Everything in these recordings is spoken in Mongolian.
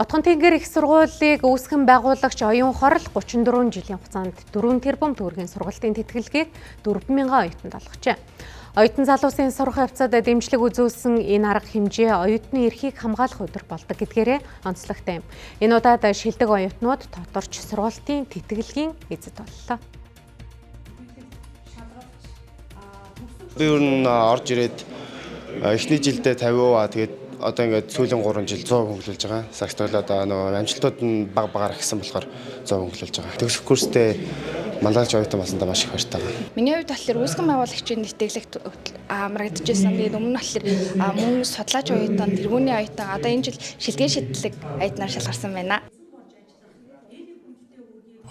Отгон тэнгэр их сургуулийг үүсгэн байгуулагч оюун хорл 34 жилийн хугацаанд 4 тэрбум төгрөгийн сургалтын тэтгэлгийг 4,000 оюутанд олгожээ. Оюутан залуусын сурах явцад дэмжлэг үзүүлсэн энэ арга хэмжээ оюутны эрхийг хамгаалах өдөр болдог гэдгээрээ онцлогтой юм. Энэ удаад шилдэг оюутнууд тодорч сургалтын тэтгэлгийн эзэд боллоо. Би ер нь орж ирээд эхний жилдээ 50%, тэгээд одоо ингээд сүүлийн 3 жил 100% хөнгөлүүлж байгаа. Сагтал одоо нөгөө амжилтууд нь багаар ихсэн болохоор 100% хөнгөлүүлж байгаа. Төгсөх курстэй манлайлж оюутан болсондоо маш их баяртай байна. Миний хувьд болохоор үүсгэн байгуулагчийн нэтгэлэгт амрагдчихсан. Тэгээд өмнө нь болохоор мөн судлаач оюутан, тэргүүний оюутан одоо энэ жил шилдэг шийдлэг оюутнаар шалгарсан байна.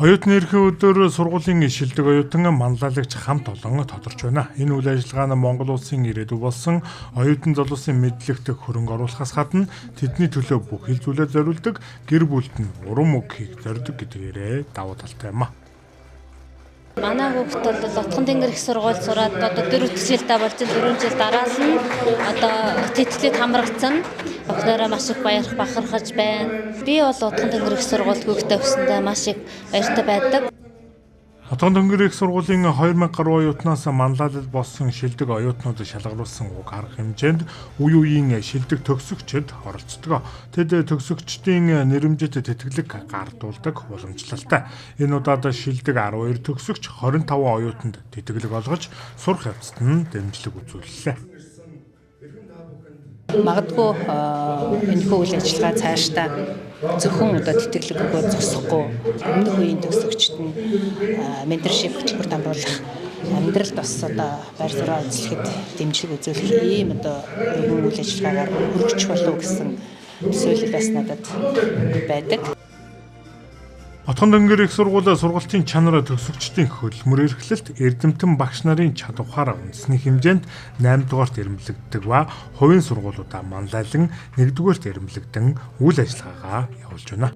Оюутны эрхийн өдөр сургуулийн шилдэг оюутан манлайлагч хамт олон тодорч байна. Энэ үйл ажиллагаа нь Монгол улсын ирээдүй болсон оюутан залуусын мэдлэгт хөрөнгө оруулахаас гадна тэдний төлөө бүх хил зүйлээ зориулдаг, гэр бүлд нь урам өгөхийг зорддог гэдгээрээ давуу талтай юм а. Манай хүүхэд бол Отгон тэнгэр их сургууль сураад одоо 4 жилдээ болж 4 жил дараалал нь одоо тэтгэлд хамрагдсан. Охинороо маш их баярх бахархаж байна. Би бол Отгон тэнгэр их сургуульд хүүхдээ өгсөндөө маш их баяртай байдаг. Отгон тэнгэр их сургуулийн 2000 гаруй оюутнаас манлайлал болсон шилдэг оюутнууд шалгаруулсан уг арга хэмжээнд үе үеийн шилдэг төгсөгчд оролцдог. Тэд төгсөгчдийн нэрэмжит тэтгэлэг гардуулдаг уламжлалтай. Энэ удаад шилдэг 12 төгсөгч 25 оюутанд тэтгэлэг олгож сурах явцад нь дэмжлэг үзүүллээ. Магадгүй энэ үйл ажиллагаа цаашдаа зөвхөн одоо тэтгэлэг өгөө зогсохгүй өмнөх үеийн төгсөгчд нь менторшип хөтөлбөрт амруулах амьдралд бас одоо байр суурь эзлэхэд дэмжлэг үзүүлэх ийм одоо үйл ажиллагаагаар өргөж болов гэсэн төсөөлөл бас надад байдаг. Отгон тэнгэр их сургуулийн сургалтын чанар төгсөгчдийн хөдөлмөр эрхлэлт эрдэмтэн багш нарын чадвараар үндэсний хэмжээнд 8 дугаарт ирэмлэгддэг ба хувийн сургуулиудаа манлайлан 1 дугаарт ирэмлэгдэн үйл ажиллагаагаа явуулж байна.